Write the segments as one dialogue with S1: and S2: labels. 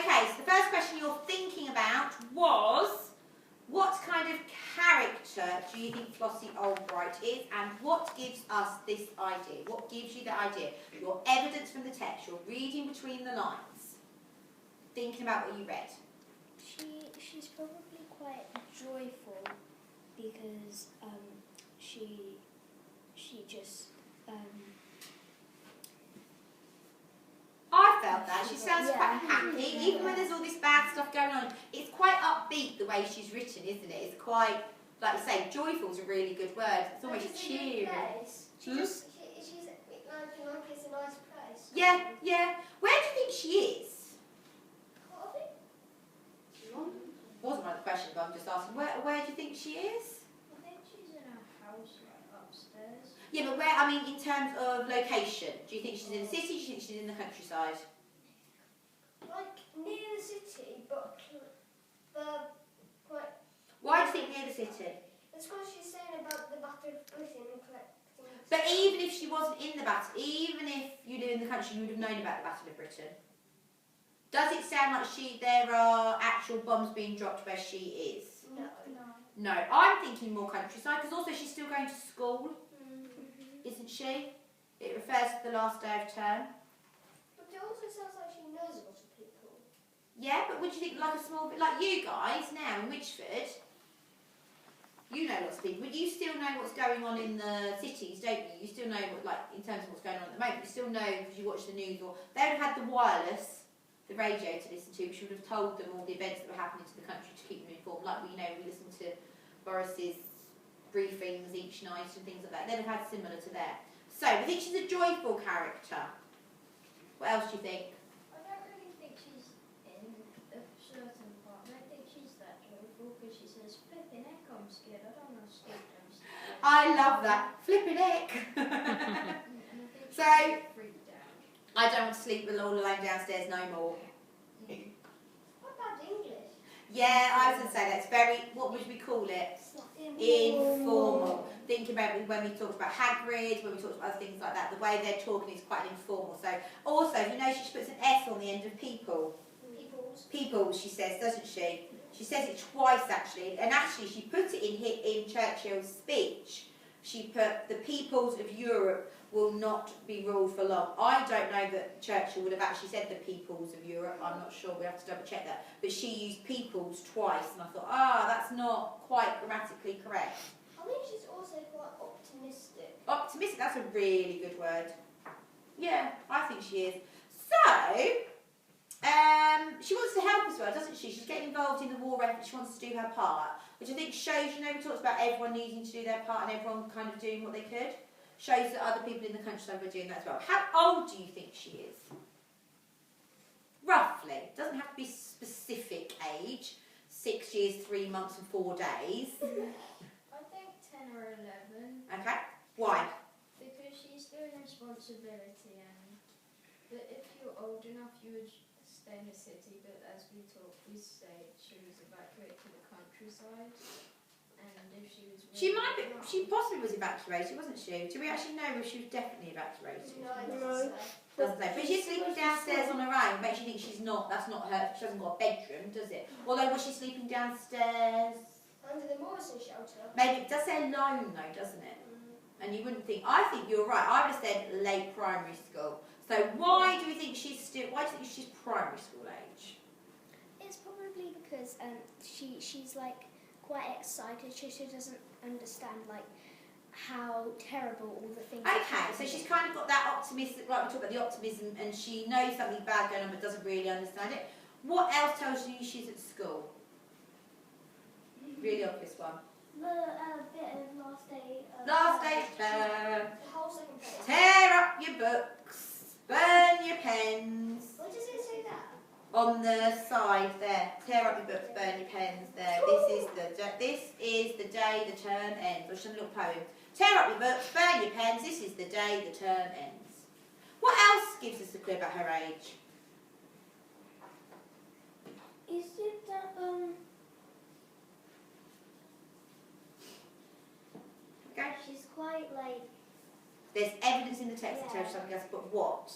S1: Okay, so the first question you're thinking about was, what kind of character do you think Flossie Albright is, and what gives us this idea? What gives you the idea? Your evidence from the text, you're reading between the lines, thinking about what you read.
S2: She's probably quite joyful because she just
S1: I felt that. She sounds quite happy, even when there's all this bad stuff going on. It's quite upbeat the way she's written, isn't it? It's quite, like you say, joyful's a really good word. It's almost cheery.
S3: She's like it's a nice place.
S1: Yeah, yeah. Where do you think she is? Wasn't one of the questions, but I'm just asking. Where do you think she is?
S3: I think she's in a house right upstairs.
S1: Yeah, but where? I mean, in terms of location, do you think she's in the city? Do you think she's in the countryside?
S3: Like near the city, but quite.
S1: Why do you think near the city?
S3: It's because she's saying about the Battle of Britain and collecting.
S1: But even if she wasn't in the battle, even if you live in the country, you would have known about the Battle of Britain. Does it sound like there are actual bombs being dropped where she is?
S3: No.
S1: No, I'm thinking more countryside, because also she's still going to school, isn't she? It refers to the last day of term.
S3: But it also sounds like she knows a lot of people.
S1: Yeah, but would you think like a small bit, like you guys now in Witchford, you know lots of people, but you still know what's going on in the cities, don't you? You still know, what, like, in terms of what's going on at the moment, you still know because you watch the news, or they would have had the wireless, the radio to listen to, which would have told them all the events that were happening to the country to keep them informed. Like, we listen to Boris's briefings each night and things like that. They'd have had similar to that. So, we think she's a joyful character. What else do you think?
S3: I don't really think she's in a certain part. I don't think she's that joyful because she says, "Flipping heck, I'm scared. I don't want to sleep downstairs."
S1: I love that. Flipping heck. So, I don't want to sleep all alone downstairs no more.
S3: What about English?
S1: Yeah, I was going to say that's very, what would we call it? Informal. Think about when we talked about Hagrid, when we talked about other things like that, the way they're talking is quite informal. So, also, you know, she puts an S on the end of people. Peoples, she says, doesn't she? She says it twice, actually. And actually, she put it in Churchill's speech. She put, the peoples of Europe will not be ruled for long. I don't know that Churchill would have actually said the peoples of Europe. I'm not sure. We have to double check that. But she used peoples twice, and I thought, that's not quite grammatically correct.
S3: I think she's also quite optimistic.
S1: Optimistic, that's a really good word. Yeah, I think she is. So, she wants to help as well, doesn't she? She's getting involved in the war effort. She wants to do her part, which I think shows, we talked about everyone needing to do their part and everyone kind of doing what they could. Shows that other people in the countryside were doing that as well. How old do you think she is? Roughly. Doesn't have to be specific age. 6 years, 3 months and 4 days.
S3: I think 10 or 11.
S1: Okay. Why?
S3: Because she's doing responsibility, but if you're old enough you would stay in the city, but as we say she was evacuated to the countryside. And if she was
S1: She possibly was evacuated, wasn't she? Do we actually know if she was definitely evacuated?
S3: No, it doesn't say.
S1: Doesn't say. But she's sleeping downstairs on her own. Makes you think she's not. That's not her. She hasn't got a bedroom, does it? Although, was she sleeping downstairs?
S3: Under the Morrison shelter.
S1: Maybe it does say alone though, doesn't it? And you wouldn't think. I think you're right. I would have said late primary school. So why do we think she's still? Why do you think she's primary school age?
S2: It's probably because she's like quite excited. She doesn't understand like how terrible all the things.
S1: Okay, so she's kind of got that optimistic, like we talked about the optimism, and she knows something bad going on but doesn't really understand it. What else tells you she's at school? Really obvious one.
S2: The bit of last day.
S1: Last day of term.
S3: The whole second page.
S1: Tear up your books. Burn your pens.
S3: What does it say that?
S1: On the side there. Tear up your books. Burn your pens. There. This is the day the term ends. I'll just a little poem. Tear up your books. Burn your pens. This is the day the term ends. What else gives us a clue about her age?
S2: Is it that
S1: Okay.
S2: she's quite like.
S1: There's evidence in the text that tells you something else, but what?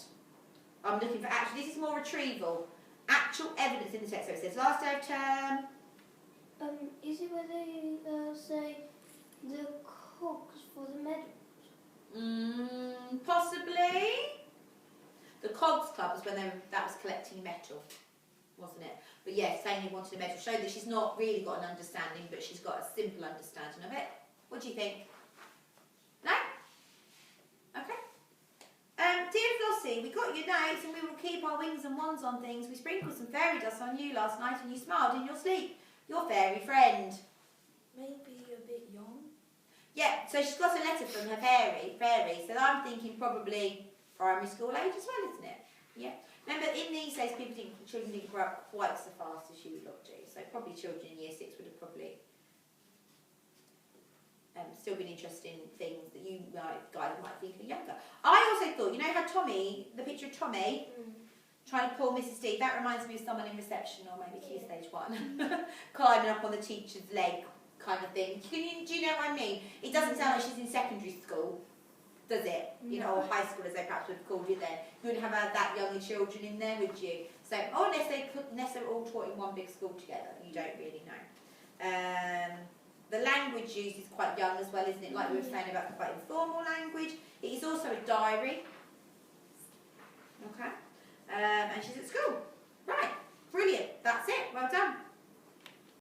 S1: I'm looking for, actually, this is more retrieval. actual evidence in the text. So it says last day of term.
S2: Is it where they say the cogs for the medals?
S1: Possibly. The Cogs Club was when that was collecting metal, wasn't it? But yes, saying he wanted a medal showed that she's not really got an understanding, but she's got a simple understanding of it. What do you think? No? Okay. Dear Flossie, we got your notes and we will keep our wings and wands on things. We sprinkled some fairy dust on you last night and you smiled in your sleep. Your fairy friend.
S4: Maybe a bit young.
S1: Yeah, so she's got a letter from her fairy, so I'm thinking probably primary school age as well, isn't it? Yeah. Remember, in these days, children didn't grow up quite so fast as you lot do, so probably children in year 6 would have probably still been interested in things that you guys might think are younger. I also thought, you know how Tommy, the picture of Tommy trying to pull Mrs. D, that reminds me of someone in reception or maybe Key Stage 1, climbing up on the teacher's leg kind of thing. Do you know what I mean? It doesn't sound like she's in secondary school, does it? You know, or high school as they perhaps would have called it then. You wouldn't have had that young children in there, would you? So, unless they're all taught in one big school together, you don't really know. The language used is quite young as well, isn't it? Like we were saying about quite informal language. It is also a diary. Okay. And she's at school. Right. Brilliant. That's it. Well done.